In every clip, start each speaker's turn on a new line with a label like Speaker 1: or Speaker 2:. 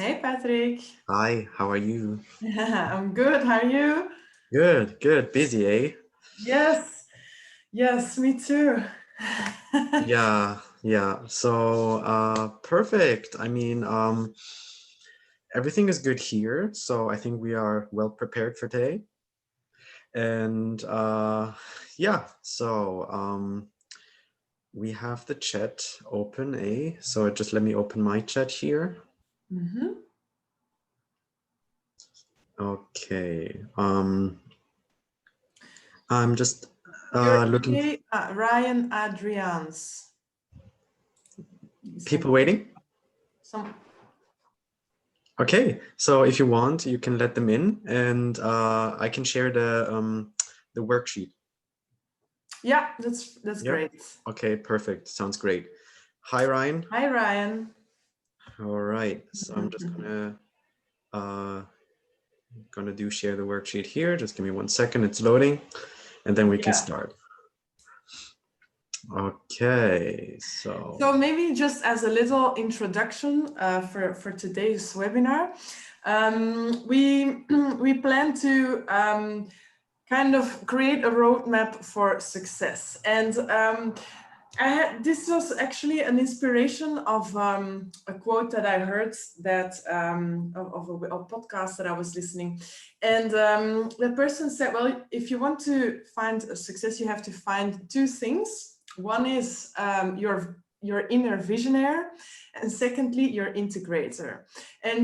Speaker 1: Hey, Patrick.
Speaker 2: Hi, how are you?
Speaker 1: I'm good. How are you?
Speaker 2: Good, good. Busy, eh?
Speaker 1: Yes, yes, me too.
Speaker 2: Yeah. Perfect. Everything is good here, so I think we are well prepared for today. And yeah, so we have the chat open, eh? So just let me open my chat here.
Speaker 1: Mhm.
Speaker 2: Okay. I'm just
Speaker 1: You're
Speaker 2: looking
Speaker 1: okay, Ryan Adrians. He sent
Speaker 2: people waiting.
Speaker 1: some.
Speaker 2: Okay, so if you want, you can let them in, and I can share the worksheet.
Speaker 1: Yeah, that's
Speaker 2: Yeah.
Speaker 1: great.
Speaker 2: Okay, perfect. Sounds great. Hi, Ryan.
Speaker 1: Hi, Ryan.
Speaker 2: All right. So I'm just uh gonna do share the worksheet here. Just give me 1 second. It's loading, and then we can
Speaker 1: Yeah.
Speaker 2: start. Okay. So
Speaker 1: So maybe just as a little introduction for today's webinar, we we plan to kind of create a roadmap for success. And this was actually an inspiration of a quote that I heard that of a podcast that I was listening. And the person said, well, if you want to find a success, you have to find two things. One is your inner visionary, and secondly, your integrator. And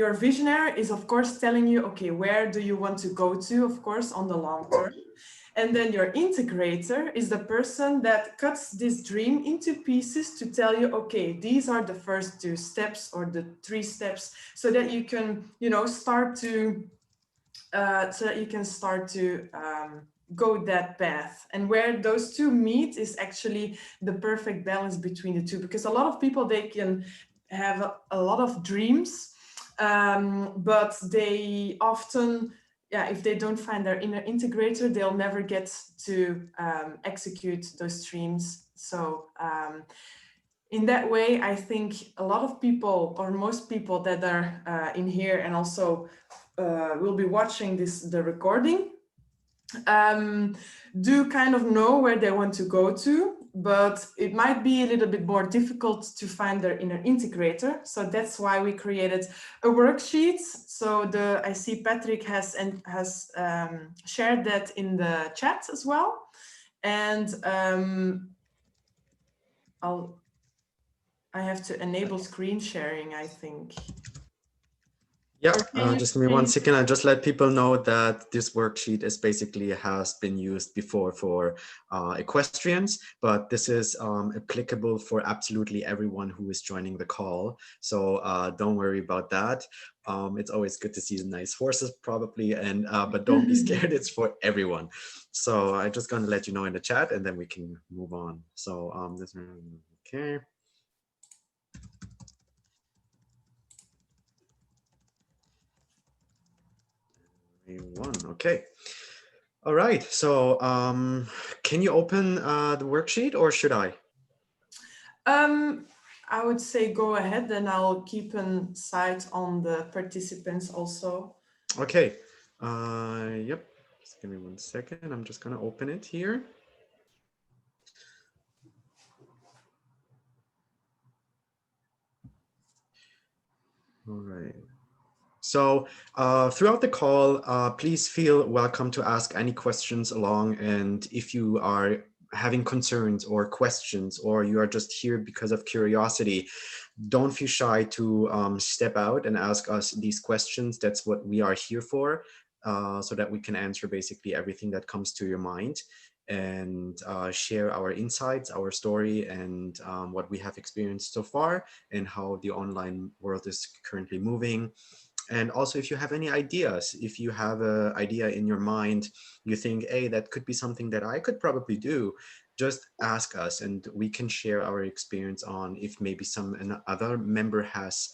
Speaker 1: your visionary is of course telling you, okay, where do you want to go to, of course, on the long term. And then your integrator is the person that cuts this dream into pieces to tell you, okay, these are the first two steps or the three steps, so that you can, start to go that path. And where those two meet is actually the perfect balance between the two, because a lot of people, they can have a lot of dreams, but they often, if they don't find their inner integrator, they'll never get to execute those dreams. So in that way, I think a lot of people, or most people that are in here and also will be watching the recording, do kind of know where they want to go to, but it might be a little bit more difficult to find their inner integrator. So that's why we created a worksheet. So I see Patrick has shared that in the chat as well. And I have to enable screen sharing, I think.
Speaker 2: yeah,
Speaker 1: Or can you
Speaker 2: just give me one
Speaker 1: screen?
Speaker 2: second. I just let people know that this worksheet is basically has been used before for equestrians, but this is applicable for absolutely everyone who is joining the call. So don't worry about that. It's always good to see the nice horses, probably, and but don't be scared. It's for everyone. So I'm just gonna let you know in the chat, and then we can move on. So this okay. One, okay. All right, so can you open the worksheet or should I?
Speaker 1: I would say go ahead, then I'll keep an sight on the participants also.
Speaker 2: Okay, yep, just give me 1 second. I'm just gonna open it here. All right. So throughout the call, please feel welcome to ask any questions along. And if you are having concerns or questions, or you are just here because of curiosity, don't feel shy to step out and ask us these questions. That's what we are here for, so that we can answer basically everything that comes to your mind and share our insights, our story, and what we have experienced so far and how the online world is currently moving. And also, if you have any ideas, if you have an idea in your mind, you think, hey, that could be something that I could probably do, just ask us and we can share our experience on if maybe other member has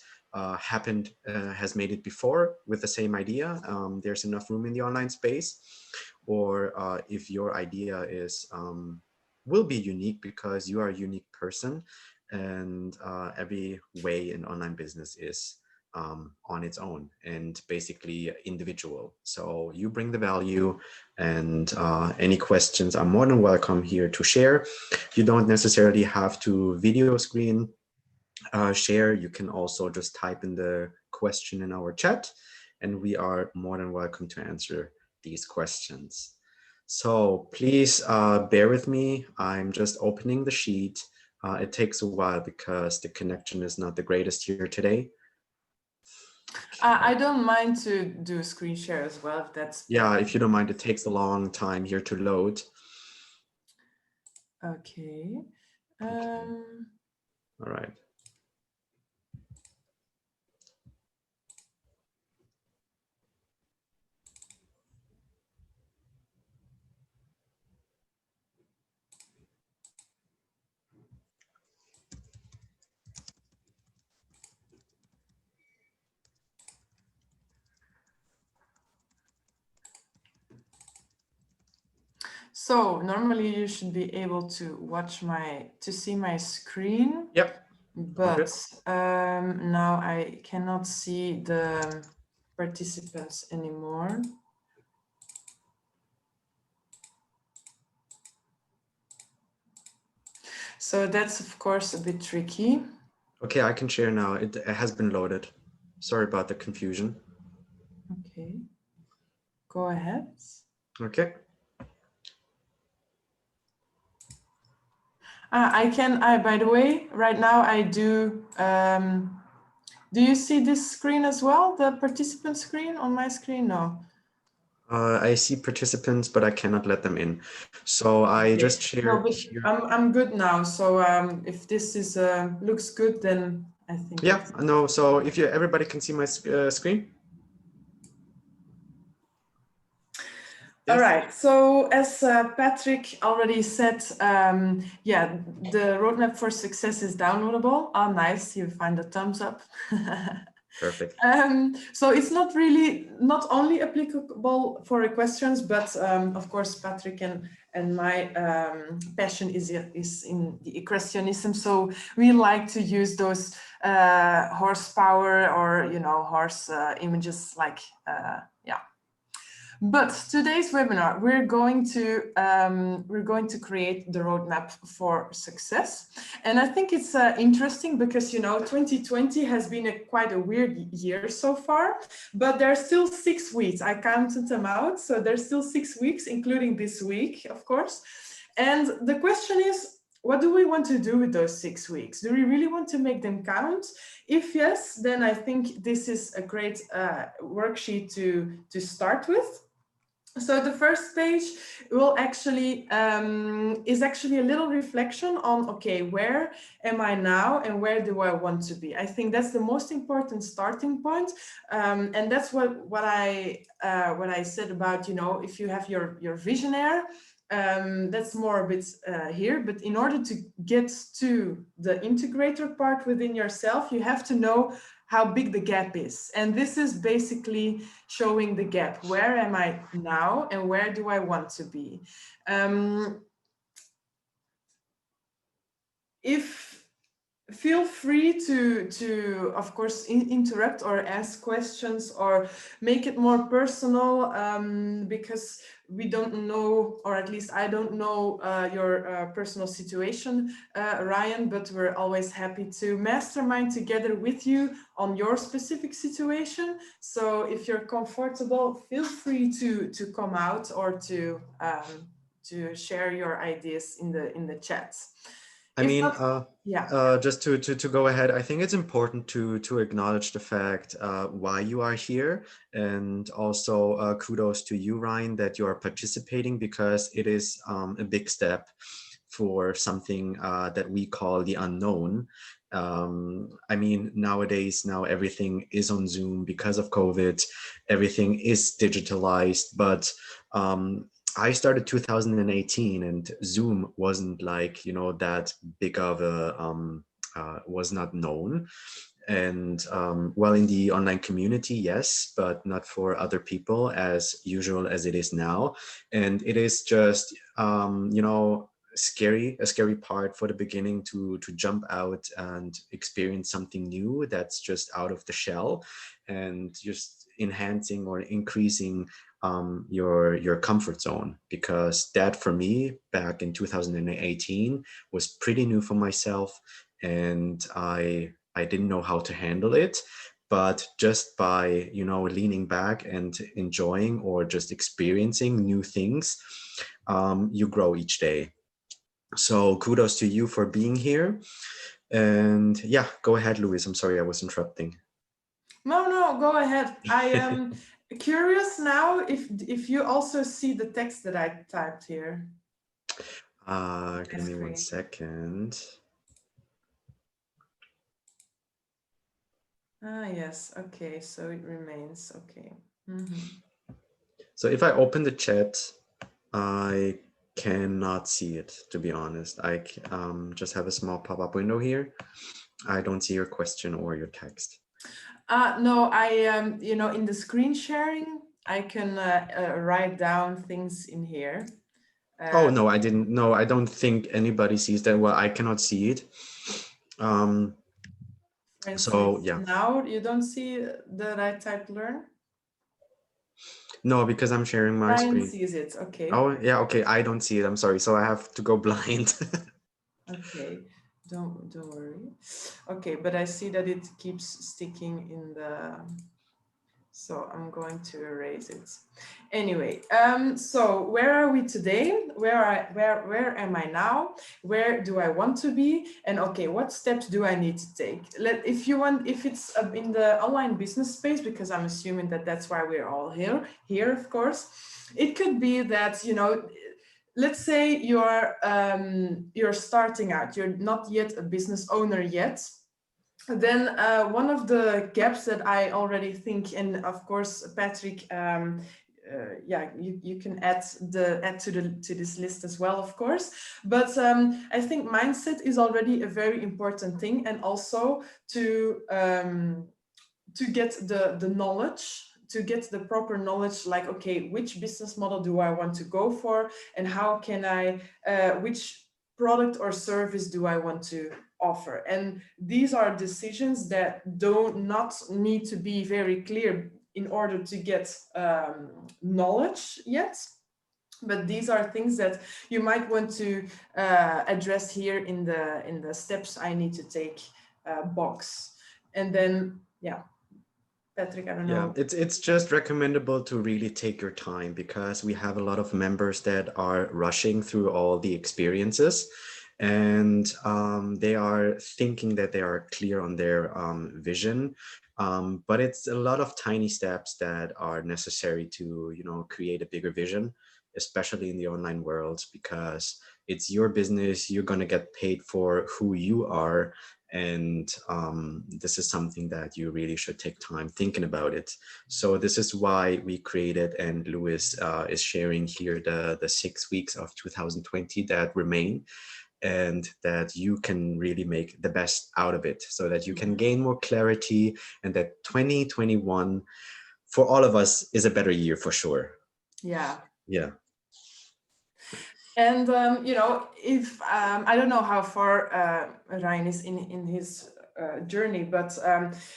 Speaker 2: made it before with the same idea. There's enough room in the online space, or if your idea will be unique because you are a unique person, and every way in online business is on its own and basically individual. So you bring the value, and any questions are more than welcome here to share. You don't necessarily have to video screen share. You can also just type in the question in our chat, and we are more than welcome to answer these questions. So please bear with me. I'm just opening the sheet. It takes a while because the connection is not the greatest here today.
Speaker 1: I don't mind to do a screen share as well, if that's...
Speaker 2: Yeah, if you don't mind, it takes a long time here to load.
Speaker 1: Okay.
Speaker 2: Okay. All right.
Speaker 1: So normally you should be able to see my screen.
Speaker 2: Yep.
Speaker 1: But now I cannot see the participants anymore. So that's of course a bit tricky.
Speaker 2: Okay, I can share now. It has been loaded. Sorry about the confusion.
Speaker 1: Okay, go ahead.
Speaker 2: Okay.
Speaker 1: By the way, right now I do you see this screen as well? The participant screen on my screen? No.
Speaker 2: I see participants, but I cannot let them in. So I just share here.
Speaker 1: I'm good now. So if this is looks good, then I think.
Speaker 2: Yeah, no. So if everybody can see my screen.
Speaker 1: Yes. All right. So as Patrick already said, yeah, the roadmap for success is downloadable. Oh, nice. You find the thumbs up.
Speaker 2: Perfect.
Speaker 1: So it's not only applicable for equestrians, but of course, Patrick and my passion is in the equestrianism. So we like to use those horsepower or horse images like yeah. But today's webinar, we're going to create the roadmap for success, and I think it's interesting because 2020 has been quite a weird year so far, but there's still 6 weeks. I counted them out, so there's still 6 weeks, including this week, of course. And the question is, what do we want to do with those 6 weeks? Do we really want to make them count? If yes, then I think this is a great worksheet to start with. So the first page will is actually a little reflection on, okay, where am I now and where do I want to be? I think that's the most important starting point. And that's what I said about, if you have your visionaire, that's more a bit here, but in order to get to the integrator part within yourself, you have to know how big the gap is. And this is basically showing the gap. Where am I now and where do I want to be? Feel free to of course interrupt or ask questions or make it more personal, because we don't know, or at least I don't know your personal situation, Ryan, but we're always happy to mastermind together with you on your specific situation. So if you're comfortable, feel free to come out or to share your ideas in the chats.
Speaker 2: I mean, just to go ahead, I think it's important to acknowledge the fact why you are here, and also kudos to you, Ryan, that you are participating, because it is a big step for something that we call the unknown. I mean, nowadays, now everything is on Zoom because of COVID, everything is digitalized, but I started 2018 and Zoom wasn't like, that big of a, was not known. And well, in the online community, yes, but not for other people as usual as it is now. And it is just, a scary part for the beginning to jump out and experience something new that's just out of the shell, and just enhancing or increasing your comfort zone, because that for me back in 2018 was pretty new for myself, and I didn't know how to handle it. But just by, you know, leaning back and enjoying or just experiencing new things, you grow each day. So kudos to you for being here. And yeah, go ahead, Luis. I'm sorry I was interrupting.
Speaker 1: No, go ahead. I am curious now if you also see the text that I typed here.
Speaker 2: Give me 1 second.
Speaker 1: Yes, okay, so it remains, okay. Mm-hmm.
Speaker 2: So if I open the chat, I cannot see it, to be honest. I just have a small pop-up window here. I don't see your question or your text.
Speaker 1: No, I, you know, in the screen sharing, I can write down things in here.
Speaker 2: Oh, no, I didn't. No, I don't think anybody sees that. Well, I cannot see it.
Speaker 1: For instance,
Speaker 2: So yeah.
Speaker 1: now you don't see that I typed learn?
Speaker 2: No, because I'm sharing my
Speaker 1: Ryan
Speaker 2: screen.
Speaker 1: sees it, okay.
Speaker 2: Oh, yeah, okay, I don't see it. I'm sorry. So I have to go blind.
Speaker 1: Okay, don't worry. Okay, but I see that it keeps sticking in the, so I'm going to erase it. Anyway, so where are we today? Where am I now? Where do I want to be? And okay, what steps do I need to take? If you want, if it's in the online business space, because I'm assuming that that's why we're all here, of course, it could be that, you know, let's say you're starting out, you're not yet a business owner yet. Then one of the gaps that I already think, and of course, Patrick, yeah, you can add to this list as well, of course. But I think mindset is already a very important thing, and also to get the knowledge, to get the proper knowledge, like, okay, which business model do I want to go for, and how can I, which product or service do I want to offer? And these are decisions that do not need to be very clear in order to get knowledge yet. But these are things that you might want to address here in the steps I need to take box. And then, yeah, Patrick, I don't know.
Speaker 2: Yeah, it's just recommendable to really take your time, because we have a lot of members that are rushing through all the experiences, and they are thinking that they are clear on their vision, but it's a lot of tiny steps that are necessary to, you know, create a bigger vision, especially in the online world, because it's your business. You're going to get paid for who you are, and this is something that you really should take time thinking about it. So this is why we created, and Luis is sharing here, the 6 weeks of 2020 that remain, and that you can really make the best out of it, so that you can gain more clarity, and that 2021 for all of us is a better year for sure.
Speaker 1: Yeah.
Speaker 2: Yeah.
Speaker 1: And you know, if I don't know how far Ryan is in his journey, but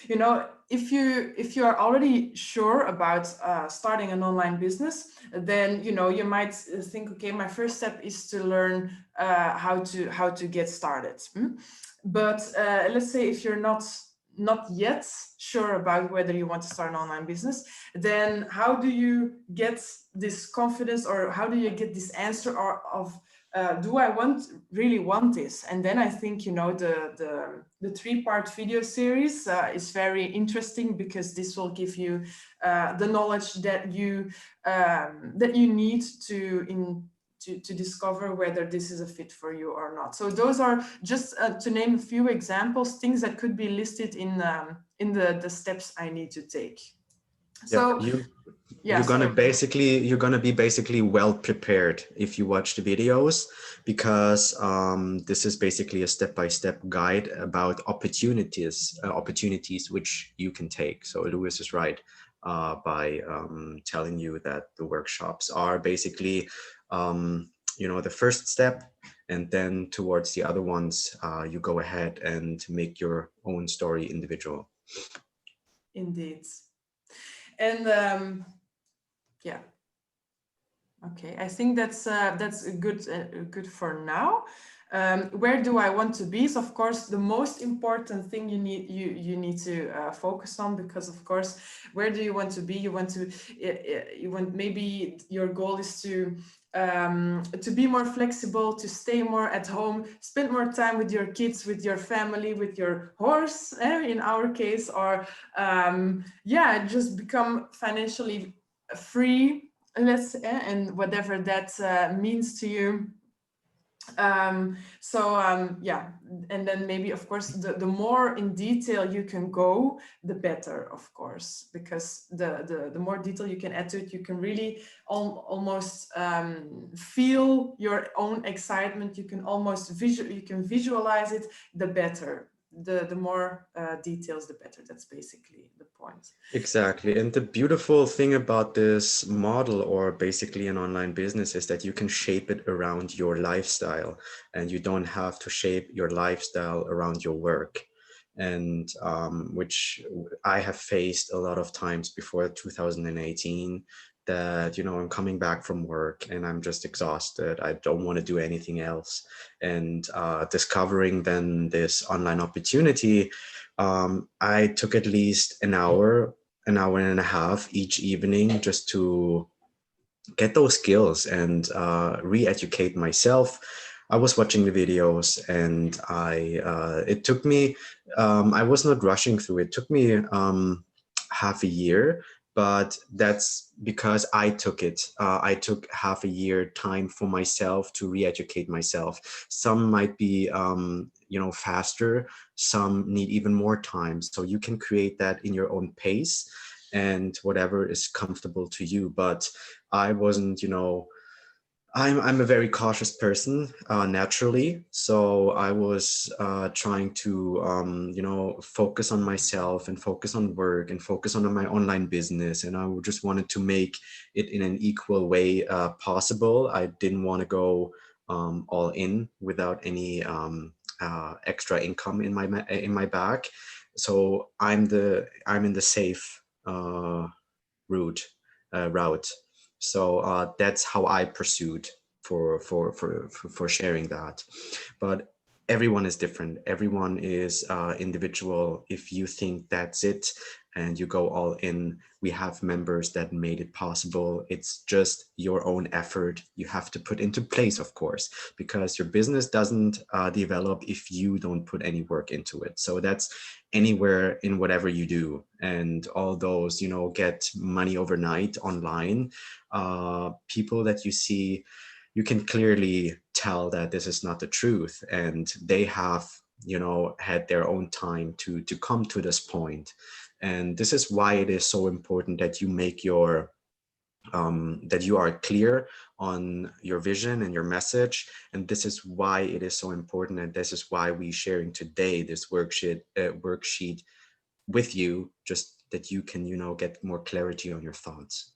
Speaker 1: you know, if you are already sure about starting an online business, then you know, you might think, okay, my first step is to learn how to get started. But let's say if you're not yet sure about whether you want to start an online business, then how do you get this confidence, or how do you get this answer of do I really want this? And then I think, you know, the 3-part video series is very interesting, because this will give you the knowledge that you need to discover whether this is a fit for you or not. So those are just to name a few examples, things that could be listed in the steps I need to take. So
Speaker 2: you're gonna be basically well prepared if you watch the videos, because this is basically a step-by-step guide about opportunities which you can take. So Luis is right by telling you that the workshops are basically you know, the first step, And then towards the other ones, you go ahead and make your own story individual.
Speaker 1: Indeed. And yeah. Okay, I think that's good for now. Where do I want to be? So of course, the most important thing you need to focus on, because of course, where do you want to be? You want maybe your goal is to be more flexible, to stay more at home, spend more time with your kids, with your family, with your horse, in our case, or yeah, just become financially free, and whatever that means to you. Yeah, and then maybe of course the more in detail you can go, the better, of course, because the more detail you can add to it, you can really almost feel your own excitement. You can almost visualize it, the better. The more details, the better. That's basically the point.
Speaker 2: Exactly. And the beautiful thing about this model, or basically an online business, is that you can shape it around your lifestyle, and you don't have to shape your lifestyle around your work. And which I have faced a lot of times before 2018, that, you know, I'm coming back from work and I'm just exhausted. I don't want to do anything else. And discovering then this online opportunity, I took at least an hour and a half each evening just to get those skills and re-educate myself. I was watching the videos, and it took me, I was not rushing through it. It took me half a year, but that's because I took it. I took half a year time for myself to re-educate myself. Some might be, you know, faster. Some need even more time. So you can create that in your own pace and whatever is comfortable to you. But I wasn't, you know, I'm a very cautious person naturally. So I was trying to, you know, focus on myself and focus on work and focus on my online business. And I just wanted to make it in an equal way possible. I didn't want to go all in without any extra income in my back. So I'm in the safe route. So that's how I pursued for sharing that. But everyone is different. Everyone is individual. If you think that's it and you go all in, we have members that made it possible. It's just your own effort you have to put into place, of course, because your business doesn't develop if you don't put any work into it. So that's anywhere in whatever you do. And all those, you know, get money overnight online, people that you see, you can clearly tell that this is not the truth, and they have, you know, had their own time to come to this point. And this is why it is so important that you make your that you are clear on your vision and your message. And this is why it is so important, and this is why we sharing today this worksheet with you, just that you can, you know, get more clarity on your thoughts.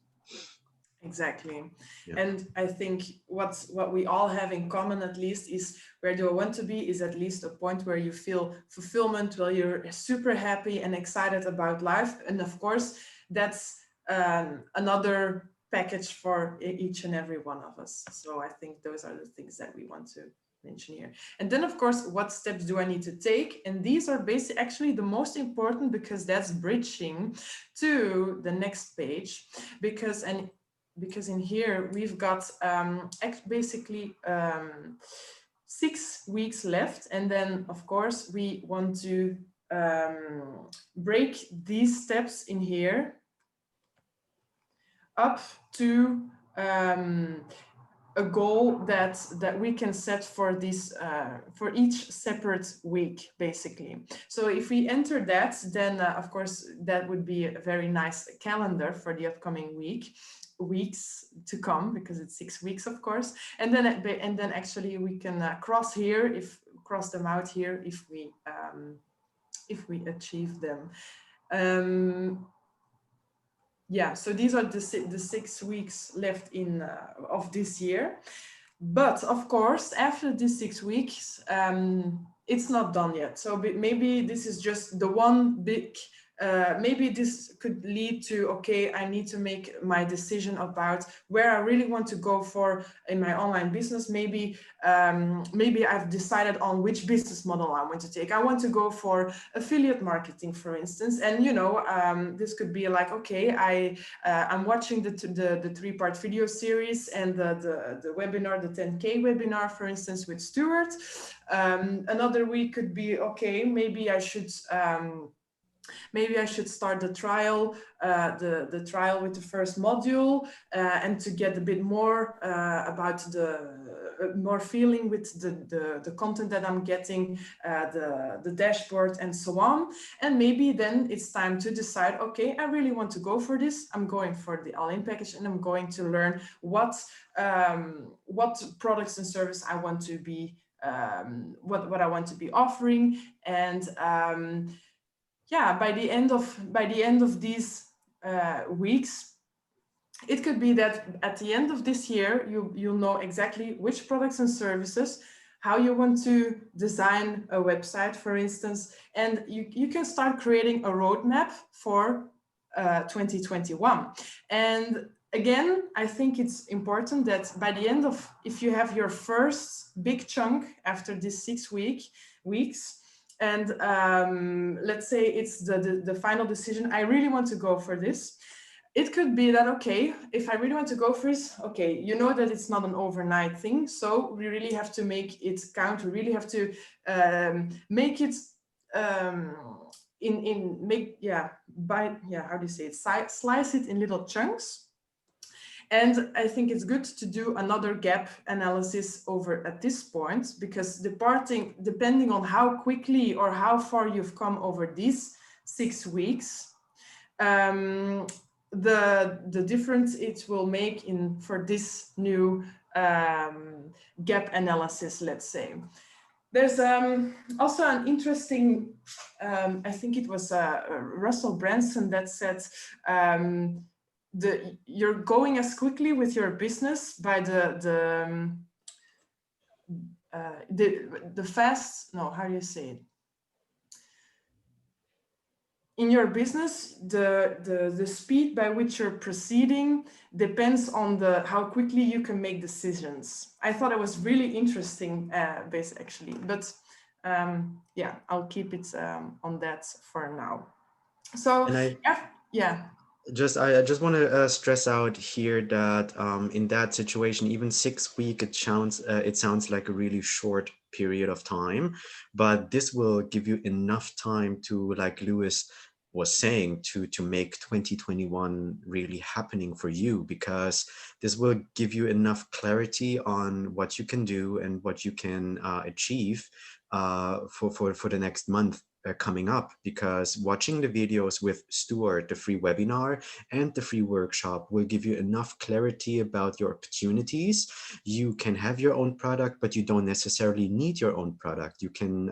Speaker 1: Exactly.
Speaker 2: Yeah.
Speaker 1: And I think what we all have in common, at least, is where do I want to be, is at least a point where you feel fulfillment, where you're super happy and excited about life. And of course, that's another package for each and every one of us. So I think those are the things that we want to mention here. And then, of course, what steps do I need to take? And these are basically actually the most important, because that's bridging to the next page. Because in here we've got basically 6 weeks left, and then of course we want to break these steps in here up to a goal that we can set for this for each separate week, basically. So if we enter that, then of course that would be a very nice calendar for the upcoming weeks to come, because it's 6 weeks, of course. And then actually we can cross them out here if we achieve them. Yeah, so these are the 6 weeks left in of this year. But of course, after these 6 weeks, it's not done yet. So maybe this is just the one big, maybe this could lead to, okay, I need to make my decision about where I really want to go for in my online business. Maybe I've decided on which business model I want to take. I want to go for affiliate marketing, for instance. And, you know, this could be like, okay, I'm watching the 3-part video series and the webinar, the 10K webinar, for instance, with Stuart. Another week could be, okay, maybe I should start the trial, the trial with the first module, and to get a bit more about more feeling with the content that I'm getting, the dashboard and so on. And maybe then it's time to decide, okay, I really want to go for this. I'm going for the all-in package, and I'm going to learn what products and service I want to be, what I want to be offering. And yeah, by the end of these weeks, it could be that at the end of this year, you'll know exactly which products and services, how you want to design a website, for instance, and you can start creating a roadmap for 2021. And again, I think it's important that by the end of, if you have your first big chunk after these 6 weeks, and let's say it's the final decision, I really want to go for this. It could be that, okay, if I really want to go for this, okay, you know that it's not an overnight thing. So we really have to make it count. We really have to make it how do you say it? Slice it in little chunks. And I think it's good to do another gap analysis over at this point, because depending on how quickly or how far you've come over these 6 weeks, the difference it will make for this new gap analysis, let's say. There's also an interesting, I think it was Russell Branson that said, you're going as quickly with your business by the fast, no, how do you say it? In your business, the speed by which you're proceeding depends on how quickly you can make decisions. I thought it was really interesting, actually, but yeah, I'll keep it on that for now. So yeah.
Speaker 2: I just want to stress out here that in that situation, even 6 weeks, it sounds like a really short period of time, but this will give you enough time to, like Lewis was saying, to make 2021 really happening for you, because this will give you enough clarity on what you can do and what you can achieve for the next month coming up. Because watching the videos with Stuart, the free webinar and the free workshop, will give you enough clarity about your opportunities. You can have your own product, but you don't necessarily need your own product. You can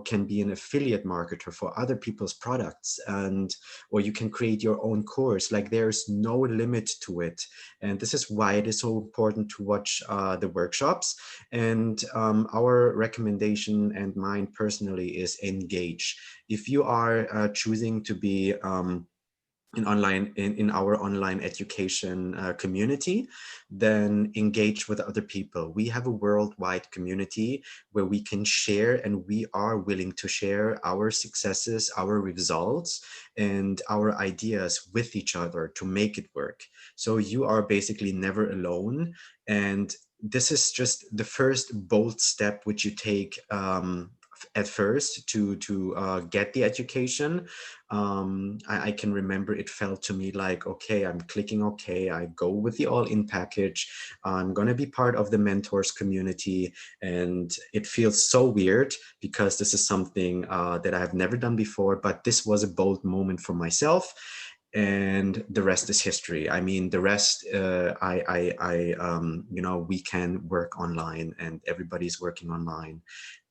Speaker 2: can be an affiliate marketer for other people's products, or you can create your own course. Like, there's no limit to it. And this is why it is so important to watch the workshops. And our recommendation, and mine personally, is engage. If you are choosing to be in our online education community, then engage with other people. We have a worldwide community where we can share, and we are willing to share our successes, our results, and our ideas with each other to make it work. So you are basically never alone. And this is just the first bold step which you take at first to get the education. I can remember it felt to me like, okay, I'm clicking okay, I go with the all-in package, I'm gonna be part of the mentors community, and it feels so weird because this is something that I've never done before, but this was a bold moment for myself. And the rest is history. I mean, the rest, we can work online, and everybody's working online.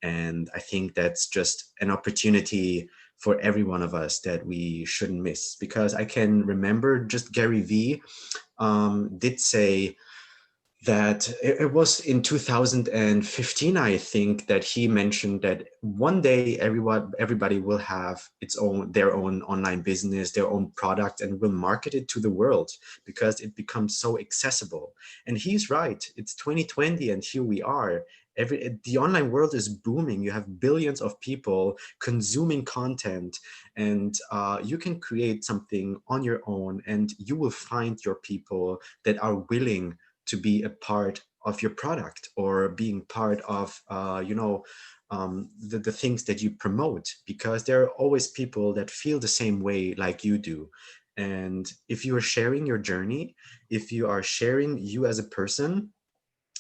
Speaker 2: And I think that's just an opportunity for every one of us that we shouldn't miss. Because I can remember just Gary Vee did say, that it was in 2015, I think, that he mentioned that one day everybody will have their own online business, their own product, and will market it to the world because it becomes so accessible. And he's right. It's 2020 and here we are. The online world is booming. You have billions of people consuming content, and you can create something on your own, and you will find your people that are willing to be a part of your product or being part of the things that you promote, because there are always people that feel the same way like you do. And if you are sharing your journey, if you are sharing you as a person,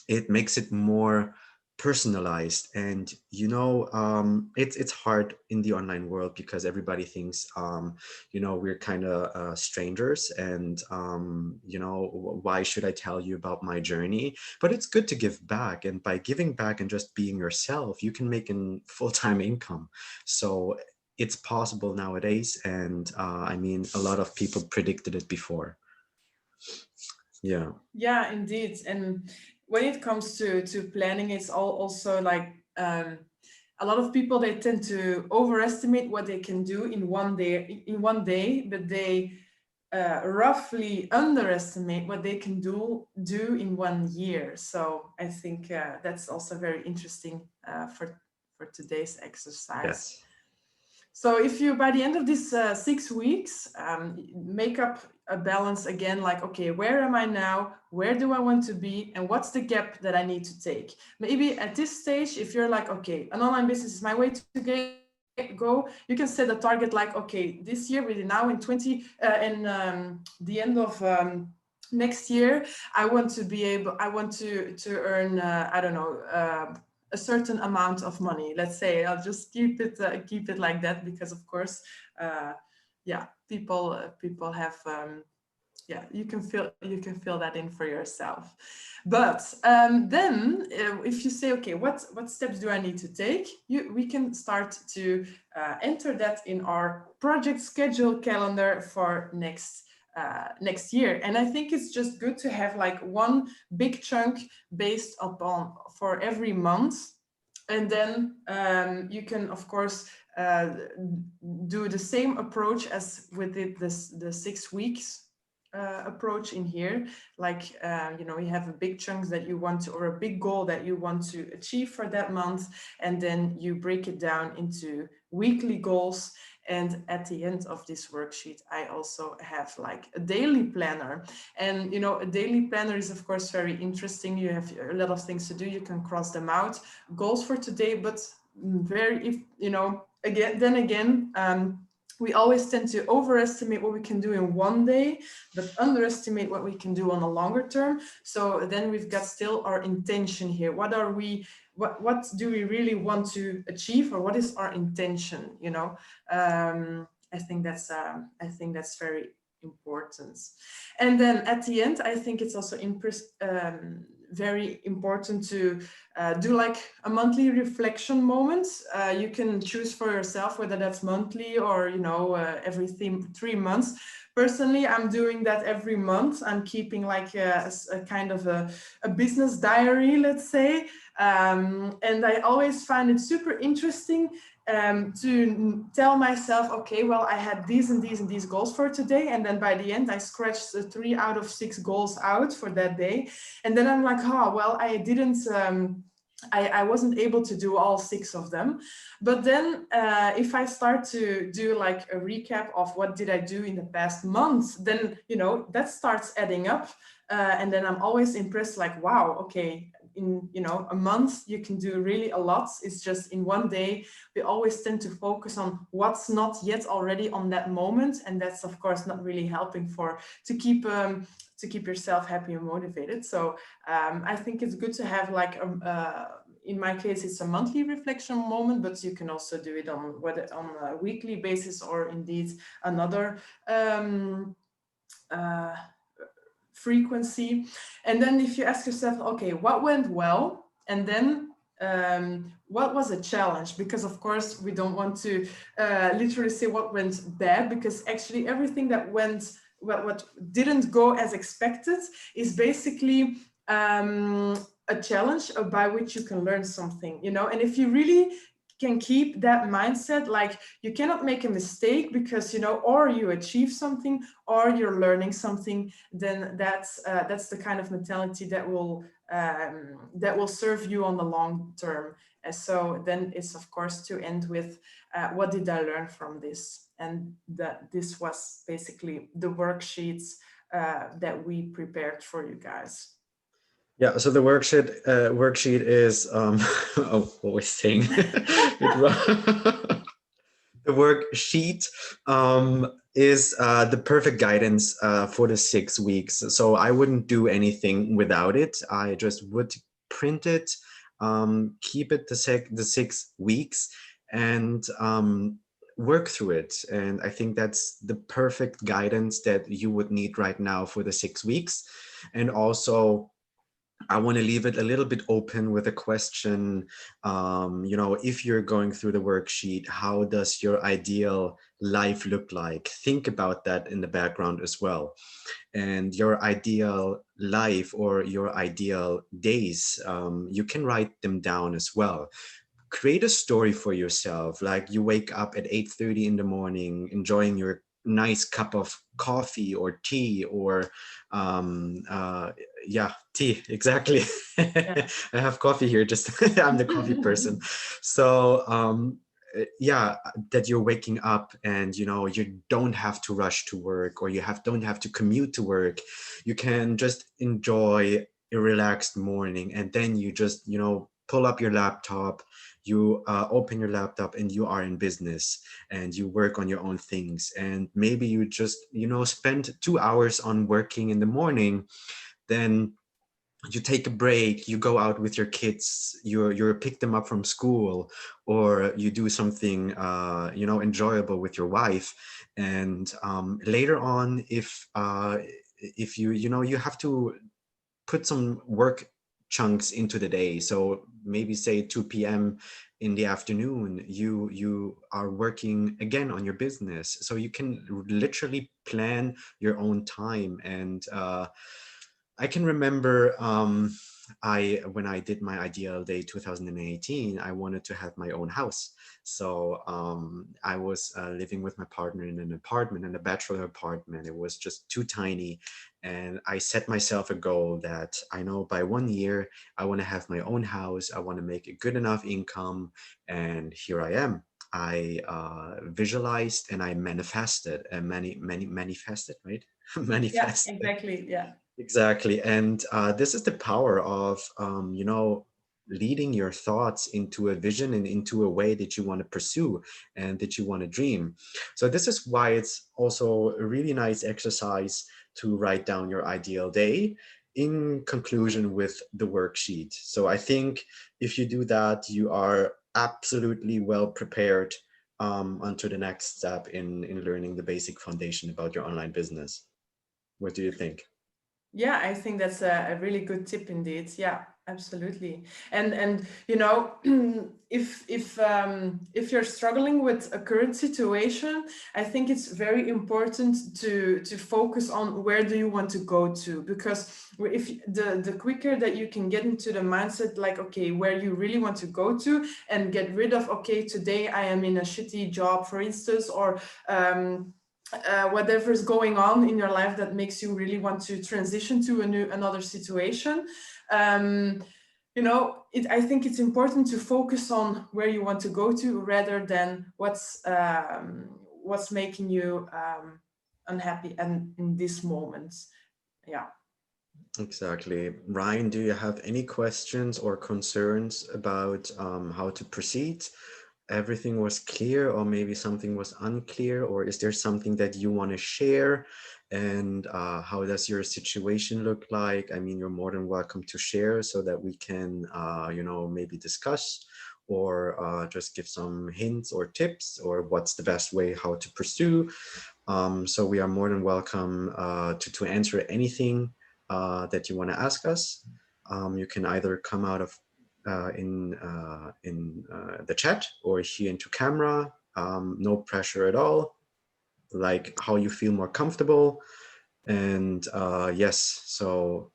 Speaker 2: it makes it more personalized. And it's hard in the online world because everybody thinks we're kind of strangers, and why should I tell you about my journey? But it's good to give back, and by giving back and just being yourself, you can make a full-time income. So it's possible nowadays, and I mean, a lot of people predicted it before. Yeah.
Speaker 1: Yeah, indeed. And when it comes to planning, it's also like a lot of people, they tend to overestimate what they can do in one day, but they roughly underestimate what they can do in 1 year. So I think that's also very interesting for today's exercise.
Speaker 2: Yes.
Speaker 1: So if you, by the end of this 6 weeks, make up a balance again, like, okay, where am I now? Where do I want to be? And what's the gap that I need to take? Maybe at this stage, if you're like, okay, an online business is my way to go, you can set a target like, okay, this year, really now in the end of next year, I want to earn, I don't know, a certain amount of money. Let's say I'll just keep it like that, because of course, people have you can fill that in for yourself. But then if you say, okay, what steps do I need to take? We can start to enter that in our project schedule calendar for next year. And I think it's just good to have like one big chunk based upon for every month. And then you can, of course, do the same approach as with the 6 weeks approach in here. Like, you have a big chunk that you want to, or a big goal that you want to achieve for that month. And then you break it down into weekly goals. And at the end of this worksheet, I also have like a daily planner. And, a daily planner is, of course, very interesting. You have a lot of things to do. You can cross them out. Goals for today, but we always tend to overestimate what we can do in one day, but underestimate what we can do on a longer term. So then we've got still our intention here. What do we really want to achieve, or what is our intention? I think that's very important. And then at the end, I think it's also very important to do like a monthly reflection moment. You can choose for yourself whether that's monthly or every 3 months. Personally, I'm doing that every month. I'm keeping like a kind of a business diary, let's say. And I always find it super interesting to tell myself, okay, well, I had these and these and these goals for today. And then by the end, I scratched 3 out of 6 goals out for that day. And then I'm like, well, I didn't... I wasn't able to do all 6 of them. But then if I start to do like a recap of what did I do in the past month, then, that starts adding up. And then I'm always impressed, like, wow, okay, in, a month, you can do really a lot. It's just in one day, we always tend to focus on what's not yet already on that moment. And that's, of course, not really helping to keep yourself happy and motivated. So I think it's good to have like in my case, it's a monthly reflection moment, but you can also do it on a weekly basis, or indeed another frequency. And then if you ask yourself, okay, what went well? And then what was a challenge? Because of course we don't want to literally say what went bad, because actually everything that went what didn't go as expected is basically a challenge by which you can learn something, you know. And if you really can keep that mindset, like you cannot make a mistake because, you know, or you achieve something or you're learning something, then that's the kind of mentality that will serve you on the long term. And so then it's of course to end with what did I learn from this? And that this was basically the worksheets that we prepared for you guys.
Speaker 2: Yeah, so the worksheet is oh, what was I saying? The worksheet is the perfect guidance for the 6 weeks. So I wouldn't do anything without it. I just would print it, keep it the 6 weeks, and work through it. And I think that's the perfect guidance that you would need right now for the 6 weeks. And also, I want to leave it a little bit open with a question. You know, if you're going through the worksheet, how does your ideal life look like? Think about that in the background as well. And your ideal life or your ideal days, you can write them down as well. Create a story for yourself, like you wake up at 8:30 in the morning, enjoying your nice cup of coffee or tea or yeah, tea, exactly.
Speaker 1: Yeah.
Speaker 2: I have coffee here, just I'm the coffee person. So yeah, that you're waking up and, you know, you don't have to rush to work or don't have to commute to work. You can just enjoy a relaxed morning, and then you just, you know, pull up your laptop, you open your laptop and you are in business and you work on your own things. And maybe you just, you know, spend 2 hours on working in the morning, then you take a break, you go out with your kids, you pick them up from school, or you do something you know, enjoyable with your wife. And later on, if you know, you have to put some work chunks into the day. So maybe say 2 p.m. in the afternoon, you are working again on your business. So you can literally plan your own time. And I can remember when I did my Ideal Day 2018, I wanted to have my own house. So I was living with my partner in an apartment, in a bachelor apartment. It was just too tiny. And I set myself a goal that I know by 1 year, I want to have my own house. I want to make a good enough income. And here I am. I visualized and I manifested and manifested, right?
Speaker 1: Yeah,
Speaker 2: Manifested.
Speaker 1: exactly. Yeah.
Speaker 2: Exactly. And this is the power of, you know, leading your thoughts into a vision and into a way that you want to pursue and that you want to dream. So this is why it's also a really nice exercise to write down your ideal day in conclusion with the worksheet. So I think if you do that, you are absolutely well prepared onto the next step in learning the basic foundation about your online business. What do you think?
Speaker 1: Yeah, I think that's a really good tip indeed. Yeah, absolutely. And you know, if you're struggling with a current situation, I think it's very important to focus on where do you want to go to, because if the quicker that you can get into the mindset, like, okay, where you really want to go to, and get rid of, okay, today I am in a shitty job, for instance, or whatever's going on in your life that makes you really want to transition to another situation. You know, I think it's important to focus on where you want to go to rather than what's making you unhappy and in this moment. Yeah.
Speaker 2: Exactly. Ryan, do you have any questions or concerns about how to proceed? Everything was clear, or maybe something was unclear, or is there something that you want to share? And how does your situation look like? I mean, you're more than welcome to share so that we can, you know, maybe discuss or just give some hints or tips or what's the best way how to pursue. So we are more than welcome to answer anything that you want to ask us. You can either come out of in the chat or here into camera. No pressure at all. Like how you feel more comfortable. And yes, so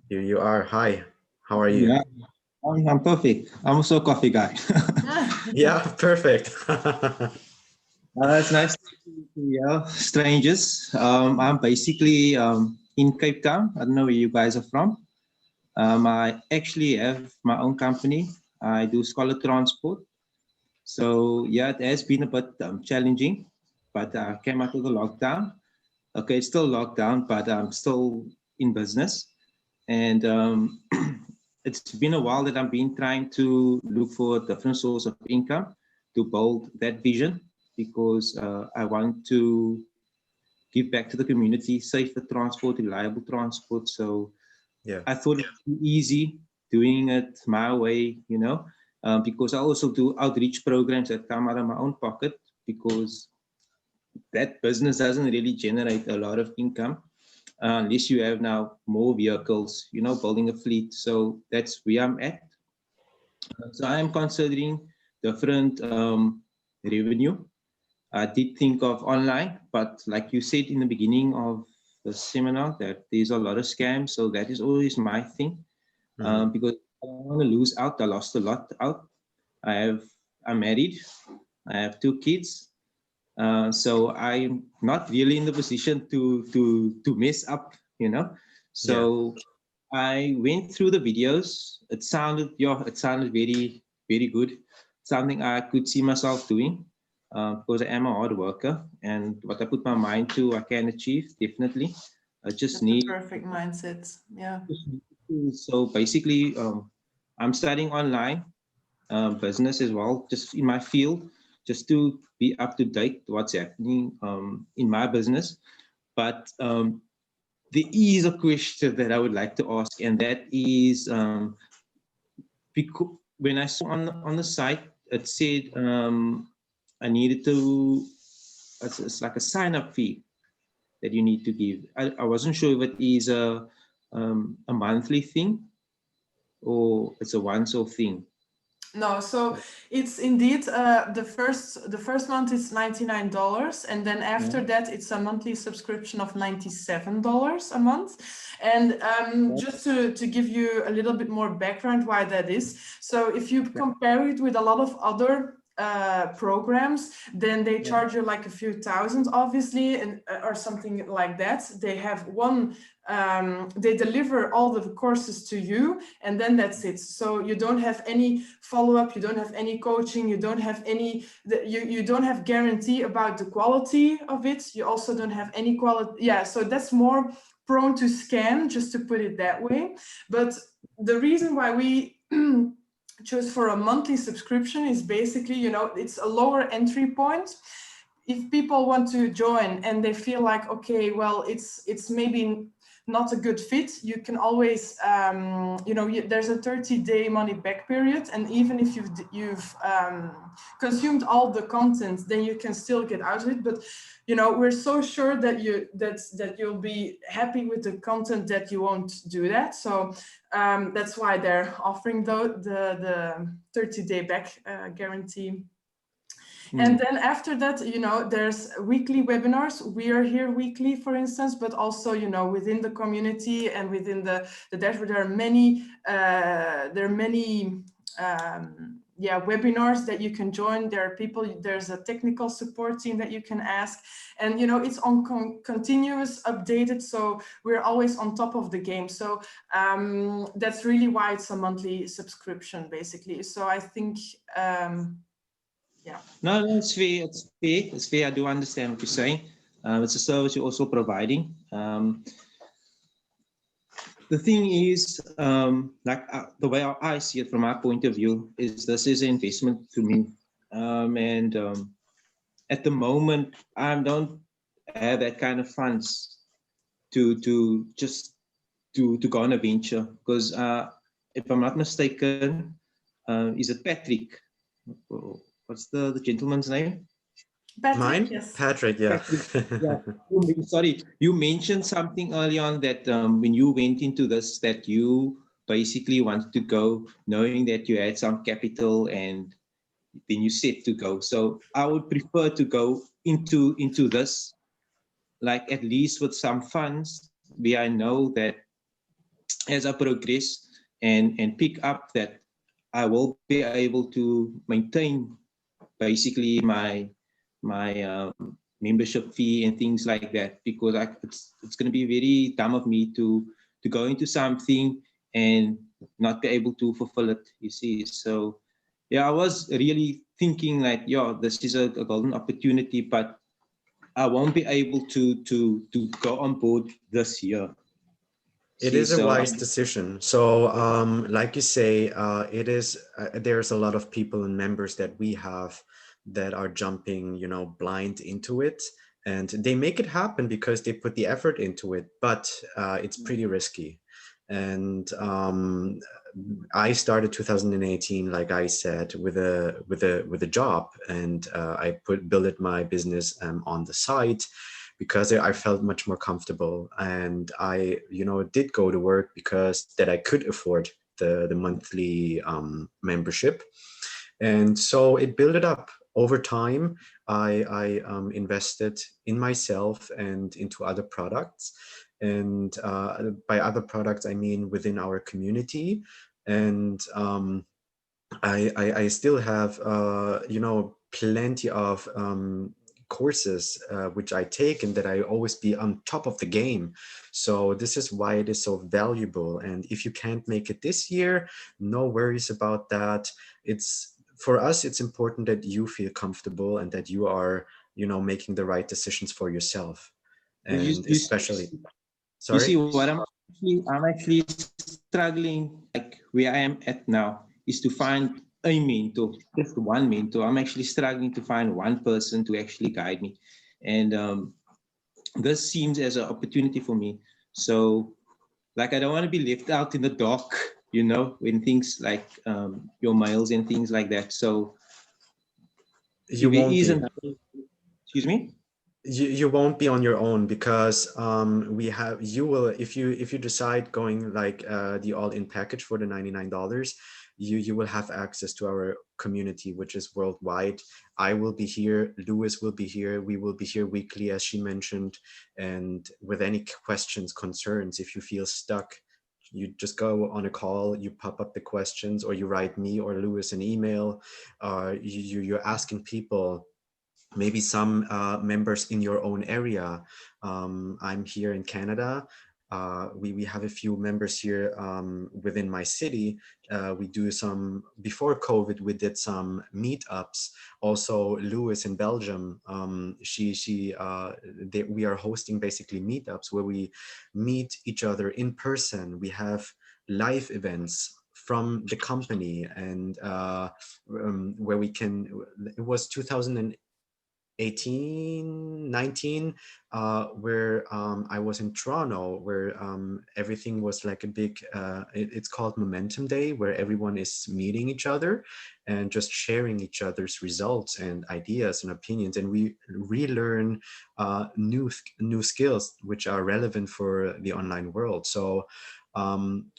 Speaker 2: Here you are. Hi. How are you?
Speaker 3: Yeah, I'm perfect. I'm also a coffee guy.
Speaker 2: Yeah, perfect.
Speaker 3: It's nice to meet you, strangers. I'm basically in Cape Town. I don't know where you guys are from. I actually have my own company. I do scholar transport. So yeah, it has been a bit challenging, but I came out of the lockdown. Okay, it's still locked down, but I'm still in business. And it's been a while that I've been trying to look for a different source of income to build that vision because I want to give back to the community safer transport, reliable transport. So
Speaker 2: Yeah.
Speaker 3: I thought it'd be easy doing it my way, because I also do outreach programs that come out of my own pocket because that business doesn't really generate a lot of income unless you have now more vehicles, building a fleet. So that's where I'm at. So I am considering different revenue. I did think of online, but like you said in the beginning of the seminar, that there's a lot of scams. So that is always my thing because I don't want to lose out. I lost a lot out. I'm married. I have 2 kids. So I'm not really in the position to mess up,
Speaker 2: Yeah.
Speaker 3: So I went through the videos. It sounded very, very good. Something I could see myself doing because I am a hard worker, and what I put my mind to, I can achieve definitely. I just
Speaker 1: That's the
Speaker 3: need.
Speaker 1: perfect mindset. Yeah.
Speaker 3: So basically, I'm studying online business as well, just in my field, just to be up to date what's happening in my business. But there is a question that I would like to ask, and that is because when I saw on the site, it said I needed to. It's like a sign up fee that you need to give. I wasn't sure if it is a monthly thing or it's a once-off thing.
Speaker 1: No, so it's indeed the first month is $99, and then after that it's a monthly subscription of $97 a month. And just to give you a little bit more background why that is, so if you compare it with a lot of other programs, then they charge you like a few thousand, obviously, and or something like that. They have one. They deliver all the courses to you, and then that's it. So you don't have any follow-up, you don't have any coaching, you don't have any. You don't have guarantee about the quality of it. You also don't have any quality. Yeah, so that's more prone to scam, just to put it that way. But the reason why we chose for a monthly subscription is basically, it's a lower entry point. If people want to join and they feel like, okay, well, it's maybe not a good fit, you can always, there's a 30-day money back period, and even if you've consumed all the content, then you can still get out of it. But we're so sure that you'll be happy with the content that you won't do that. So that's why they're offering the 30-day back guarantee. And then after that, there's weekly webinars. We are here weekly, for instance, but also, within the community and within the dashboard, there are many webinars that you can join. There are there's a technical support team that you can ask, and it's on continuous updated, so we're always on top of the game. So that's really why it's a monthly subscription, basically. So I think
Speaker 3: No, it's fair. It's fair. It's fair. I do understand what you're saying. It's a service you're also providing. The thing is, the way I see it from my point of view is this is an investment to me. And at the moment, I don't have that kind of funds to just to go on a venture. Because if I'm not mistaken, is it Patrick? What's the gentleman's name?
Speaker 1: Patrick,
Speaker 2: Mine?
Speaker 1: yes.
Speaker 2: Patrick, yeah.
Speaker 3: Sorry, you mentioned something early on that when you went into this, that you basically wanted to go knowing that you had some capital and then you set to go. So I would prefer to go into this, like at least with some funds where I know that as I progress and pick up, that I will be able to maintain basically my membership fee and things like that, because it's going to be very dumb of me to go into something and not be able to fulfill it, you see. So yeah, I was really thinking like, yeah, this is a golden opportunity, but I won't be able to go on board this year.
Speaker 2: It
Speaker 3: See,
Speaker 2: is a
Speaker 3: so
Speaker 2: wise decision. So, like you say, there's a lot of people and members that we have that are jumping, blind into it, and they make it happen because they put the effort into it. But it's pretty risky. And I started 2018, like I said, with a job, and I built my business on the side, because I felt much more comfortable, and I did go to work because that I could afford the monthly membership, and so it built it up over time. I invested in myself and into other products, and by other products I mean within our community, and I still have plenty of courses which I take, and that I always be on top of the game. So this is why it is so valuable. And if you can't make it this year, no worries about that. It's for us, it's important that you feel comfortable and that you are making the right decisions for yourself. And especially,
Speaker 3: you see
Speaker 2: sorry.
Speaker 3: what I'm actually struggling, like where I am at now, is to find a mentor, just one mentor. I'm actually struggling to find one person to actually guide me, and this seems as an opportunity for me. So, like, I don't want to be left out in the dark, when things like your mails and things like that. So,
Speaker 2: You
Speaker 3: if there
Speaker 2: won't
Speaker 3: is
Speaker 2: be.
Speaker 3: excuse me.
Speaker 2: You won't be on your own, because you will, if you decide going like the all-in package for the $99, you will have access to our community, which is worldwide. I will be here, Lewis will be here, we will be here weekly, as she mentioned, and with any questions, concerns, if you feel stuck, you just go on a call, you pop up the questions, or you write me or Lewis an email. You're asking people, maybe some members in your own area. I'm here in Canada. We have a few members here within my city. We do some, before COVID, we did some meetups. Also, Lewis in Belgium, we are hosting basically meetups where we meet each other in person. We have live events from the company, and where we can, it was 2019, where I was in Toronto, where everything was like a big, it's called Momentum Day, where everyone is meeting each other and just sharing each other's results and ideas and opinions, and we relearn new skills which are relevant for the online world. So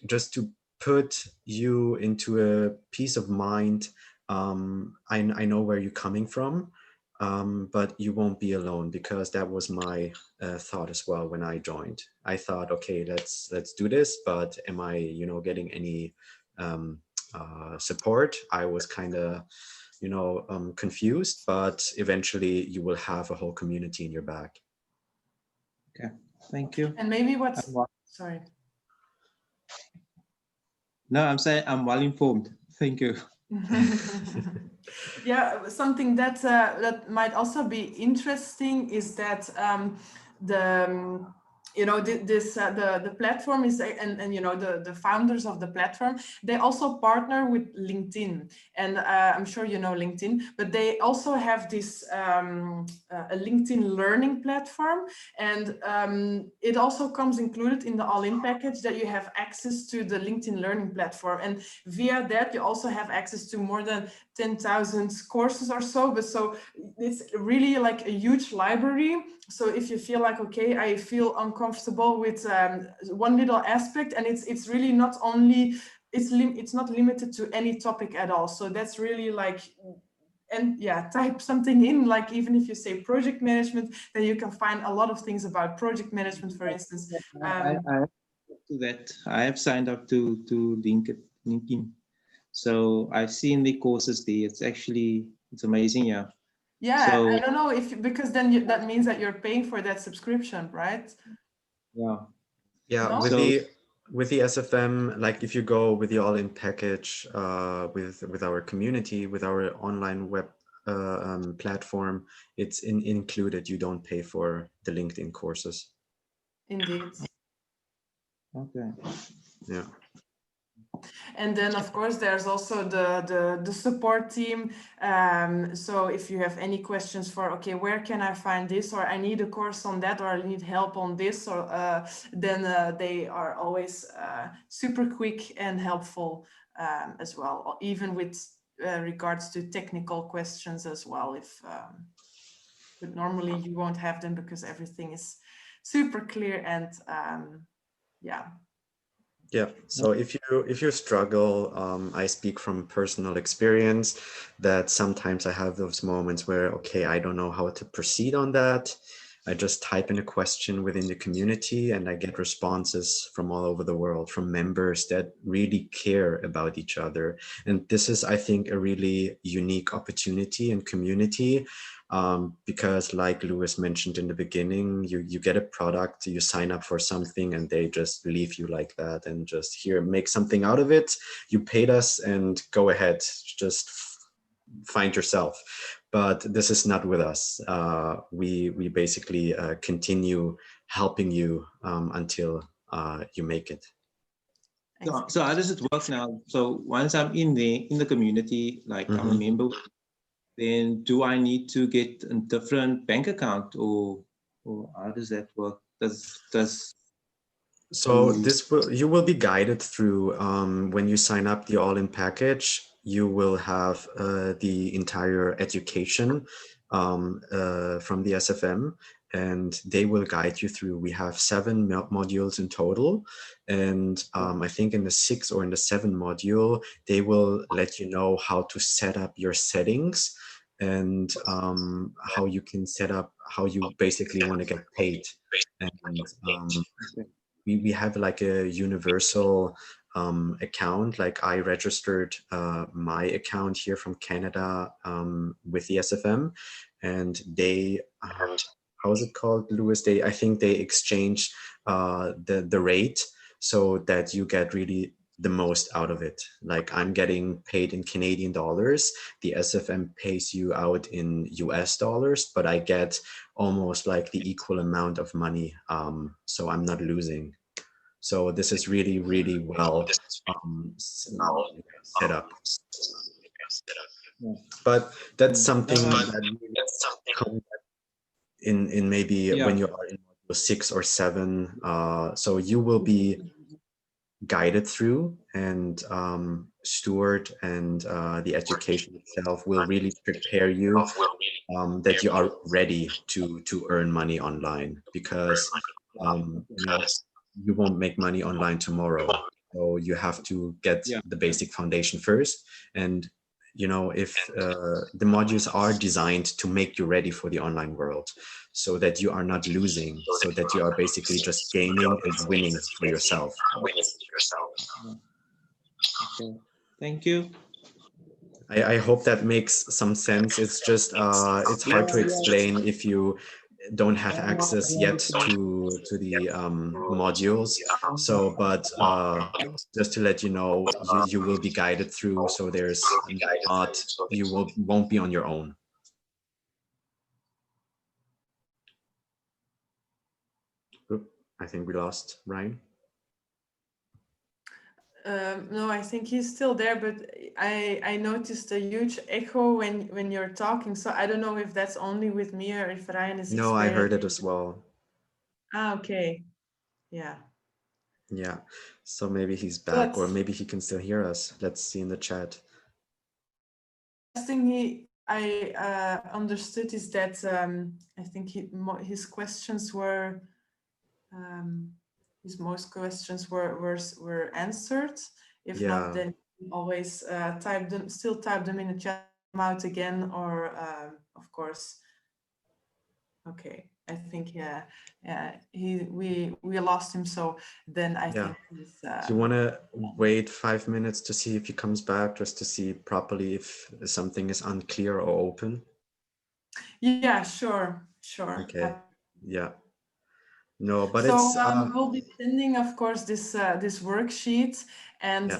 Speaker 2: just to put you into a peace of mind, I know where you're coming from. But you won't be alone, because that was my thought as well when I joined. I thought, okay, let's do this, but am I, getting any support? I was kind of, confused, but eventually you will have a whole community in your back.
Speaker 3: Okay, thank you.
Speaker 1: And maybe sorry.
Speaker 3: No, I'm saying I'm well informed. Thank you.
Speaker 1: Yeah, something that that might also be interesting is that the platform is, and the founders of the platform, they also partner with LinkedIn, and I'm sure you know LinkedIn, but they also have this a LinkedIn learning platform, and it also comes included in the all-in package that you have access to the LinkedIn learning platform, and via that you also have access to more than 10,000 courses or so. But so it's really like a huge library. So if you feel like, okay, I feel uncomfortable with one little aspect, and it's really not only, it's not limited to any topic at all. So that's really like, and yeah, type something in, like even if you say project management, then you can find a lot of things about project management, for instance.
Speaker 3: I to that. I have signed up to LinkedIn. So I've seen the courses there. It's amazing, yeah.
Speaker 1: Yeah,
Speaker 3: So
Speaker 1: I don't know if, because then that means that you're paying for that subscription, right?
Speaker 3: yeah.
Speaker 2: Yeah,
Speaker 1: No?
Speaker 2: with the SFM, like if you go with the all-in package with our community, with our online web platform, it's included. You don't pay for the LinkedIn courses.
Speaker 1: Indeed.
Speaker 3: Okay.
Speaker 2: Yeah.
Speaker 1: And then, of course, there's also the support team. So if you have any questions for, okay, where can I find this, or I need a course on that, or I need help on this, or then they are always super quick and helpful as well, even with regards to technical questions as well. But normally you won't have them because everything is super clear and yeah.
Speaker 2: Yeah. So if you struggle, I speak from personal experience that sometimes I have those moments where, okay, I don't know how to proceed on that. I just type in a question within the community and I get responses from all over the world, from members that really care about each other. And this is, I think, a really unique opportunity and community. Because like Lewis mentioned in the beginning, you get a product, you sign up for something and they just leave you like that and just here, make something out of it. You paid us and go ahead, just find yourself. But this is not with us. We basically continue helping you until you make it.
Speaker 3: So how does it work now? So once I'm in the community, like I'm a member, then do I need to get a different bank account, or how does that work?
Speaker 2: So you will be guided through when you sign up the all-in package. You will have the entire education from the SFM, and they will guide you through. We have 7 modules in total, and I think in the 6th or in the 7th module, they will let you know how to set up your settings and how you can set up how you basically want to get paid. And we have like a universal account. Like I registered my account here from Canada with the SFM, and they how is it called, Lewis? I think they exchange the rate so that you get really the most out of it. Like I'm getting paid in Canadian dollars, the SFM pays you out in US dollars, but I get almost like the equal amount of money. So I'm not losing. So this is really, really well set up. But that's something that comes in maybe when you are in module 6 or 7. So you will be guided through, and Stuart and the education itself will really prepare you that you are ready to earn money online, because you won't make money online tomorrow. So you have to get the basic foundation first. And if the modules are designed to make you ready for the online world, so that you are not losing, so that you are basically just gaining and winning for yourself.
Speaker 3: Okay. Thank you.
Speaker 2: I hope that makes some sense. It's just it's hard to explain if you don't have access yet to the modules. So, but just to let you know, you will be guided through. So there's not, you won't be on your own. Oop, I think we lost Ryan.
Speaker 1: No, I think he's still there, but I noticed a huge echo when you're talking. So I don't know if that's only with me or if Ryan is.
Speaker 2: No, I heard it as well.
Speaker 1: Ah, okay. Yeah.
Speaker 2: Yeah. So maybe he's back, or maybe he can still hear us. Let's see in the chat.
Speaker 1: The thing I understood is that I think his questions were. His most questions were answered. If not, then always type them in the chat out again, or of course Okay. I think we lost him. So then I
Speaker 2: Yeah.
Speaker 1: think he's
Speaker 2: Do you want to wait 5 minutes to see if he comes back, just to see properly if something is unclear or open?
Speaker 1: yeah, sure.
Speaker 2: Okay. Yeah. No, but
Speaker 1: So
Speaker 2: it's
Speaker 1: we'll be sending, of course, this worksheet, and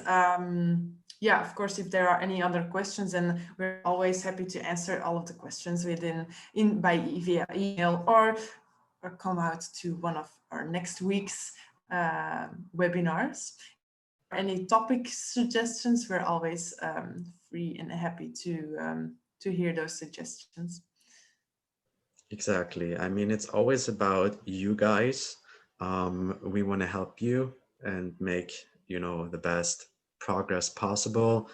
Speaker 1: yeah, of course, if there are any other questions, then we're always happy to answer all of the questions via email or come out to one of our next week's webinars. Any topic suggestions, we're always free and happy to hear those suggestions.
Speaker 2: exactly. I mean, it's always about you guys. We want to help you and make, the best progress possible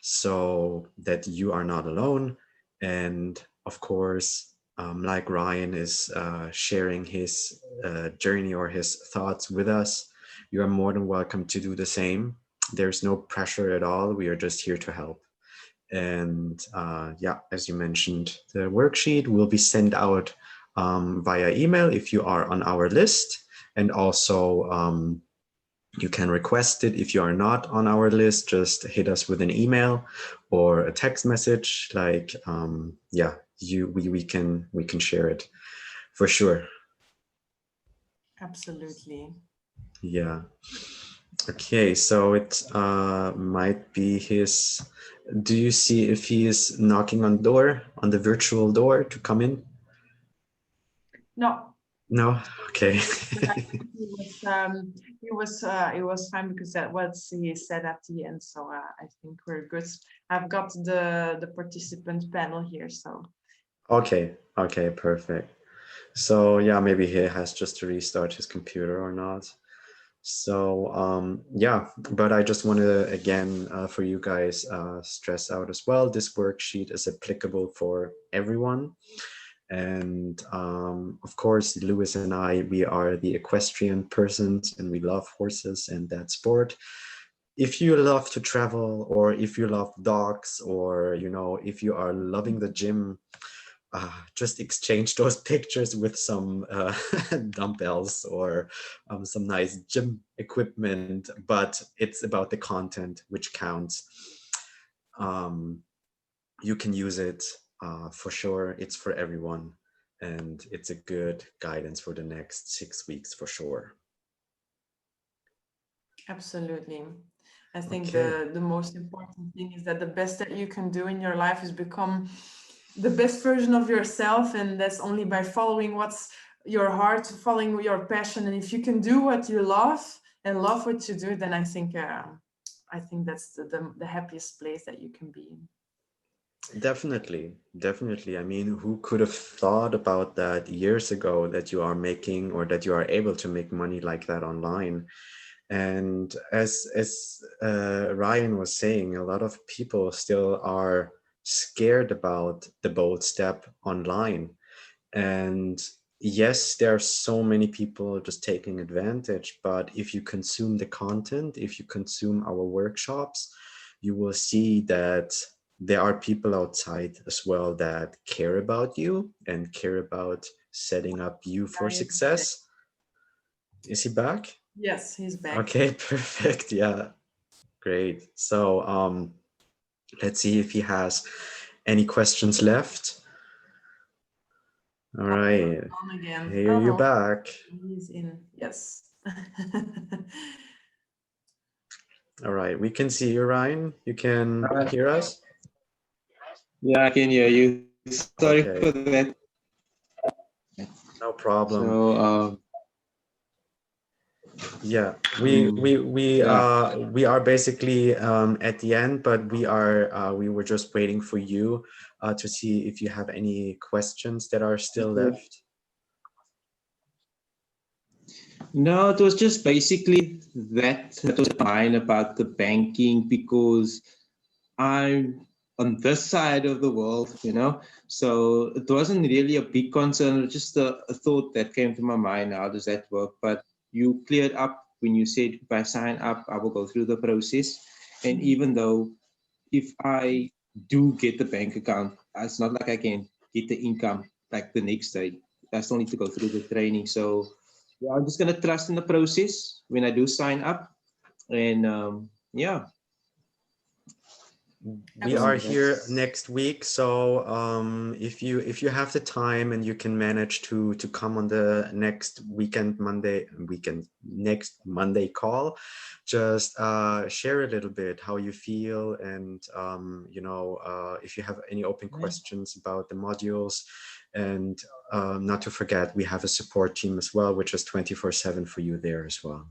Speaker 2: so that you are not alone. And of course, like Ryan is sharing his journey or his thoughts with us, you are more than welcome to do the same. There's no pressure at all. We are just here to help. And yeah, as you mentioned, the worksheet will be sent out via email if you are on our list. And also you can request it if you are not on our list. Just hit us with an email or a text message. Like yeah, we can share it for sure.
Speaker 1: Absolutely.
Speaker 2: Yeah. Okay, so it might be his. Do you see if he is knocking on the virtual door to come in?
Speaker 1: No.
Speaker 2: No. Okay.
Speaker 1: It was fine because that was he said at the end. So I think we're good. I've got the participant panel here. So.
Speaker 2: Okay. Okay. Perfect. So yeah, maybe he has just to restart his computer or not. So yeah, but I just want to again for you guys stress out as well. This worksheet is applicable for everyone. And of course, Lewis and I, we are the equestrian persons and we love horses and that sport. If you love to travel, or if you love dogs, or if you are loving the gym, just exchange those pictures with some dumbbells or some nice gym equipment, but it's about the content which counts. You can use it for sure. It's for everyone, and it's a good guidance for the next 6 weeks for sure.
Speaker 1: Absolutely. I think
Speaker 2: Okay.
Speaker 1: the most important thing is that the best that you can do in your life is become the best version of yourself, and that's only by following what's your heart, following your passion. And if you can do what you love and love what you do, then I think that's the happiest place that you can be in.
Speaker 2: Definitely. I mean, who could have thought about that years ago, that you are making or that you are able to make money like that online? And as Ryan was saying, a lot of people still are scared about the bold step online. And yes, there are so many people just taking advantage, but if you consume the content, if you consume our workshops, you will see that there are people outside as well that care about you and care about setting up you for success. Is he back?
Speaker 1: Yes, he's back.
Speaker 2: Okay, perfect. Yeah, great. So let's see if he has any questions left. All right.
Speaker 1: On again.
Speaker 2: Here you're back.
Speaker 1: He's in. Yes.
Speaker 2: All right, we can see you, Ryan. You can hear us?
Speaker 3: Yeah, I can hear you. Sorry
Speaker 2: Okay.
Speaker 3: for that.
Speaker 2: No problem.
Speaker 3: So
Speaker 2: yeah, we are basically at the end, but we were just waiting for you to see if you have any questions that are still left.
Speaker 3: No, it was just basically that was mine about the banking, because I'm on this side of the world, so it wasn't really a big concern, just a thought that came to my mind. How does that work? But you cleared up when you said if I sign up, I will go through the process. And even though if I do get the bank account, it's not like I can get the income like the next day. I still need to go through the training. So yeah, I'm just gonna trust in the process when I do sign up, and yeah.
Speaker 2: We are here
Speaker 3: That's-
Speaker 2: next week, so if you have the time and you can manage to come on the next next Monday call, just share a little bit how you feel, and if you have any open
Speaker 3: Yeah.
Speaker 2: questions about the modules, and not to forget, we have a support team as well, which is 24/7 for you there as well.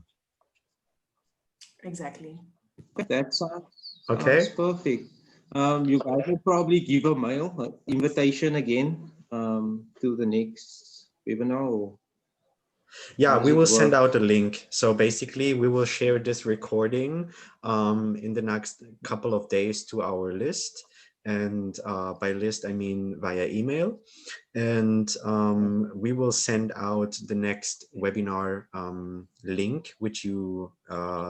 Speaker 1: Exactly.
Speaker 3: That sounds
Speaker 2: Okay.
Speaker 3: perfect. You guys will probably give a mail invitation again to the next webinar. Or
Speaker 2: Yeah,
Speaker 3: how does
Speaker 2: we
Speaker 3: it
Speaker 2: will send
Speaker 3: work?
Speaker 2: out a link. So basically, we will share this recording in the next couple of days to our list. And by list, I mean via email. And we will send out the next webinar link, which you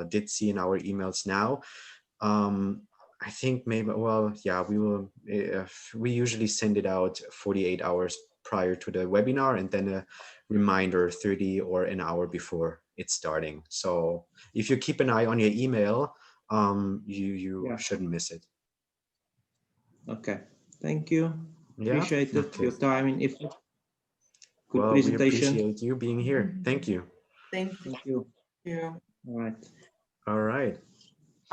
Speaker 2: did see in our emails now. I think maybe, well, yeah, we will, we usually send it out 48 hours prior to the webinar, and then a reminder 30 or an hour before it's starting. So if you keep an eye on your email, you
Speaker 3: Yeah.
Speaker 2: shouldn't miss it.
Speaker 3: Okay. Thank you.
Speaker 2: Yeah.
Speaker 3: Appreciate it.
Speaker 2: Okay.
Speaker 3: Your time and effort. Good
Speaker 2: Well, we
Speaker 3: presentation.
Speaker 2: appreciate you being here. Thank you.
Speaker 1: Thank
Speaker 3: Thank you.
Speaker 1: you.
Speaker 3: All right.
Speaker 2: All right.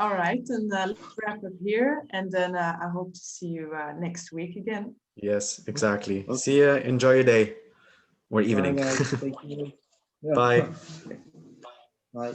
Speaker 1: All right, and let's wrap up here, and then I hope to see you next week again.
Speaker 2: Yes, exactly.
Speaker 3: Okay.
Speaker 2: See ya. Enjoy your day or evening.
Speaker 3: Bye, guys. Thank you. Yeah.
Speaker 2: Bye.
Speaker 3: Bye.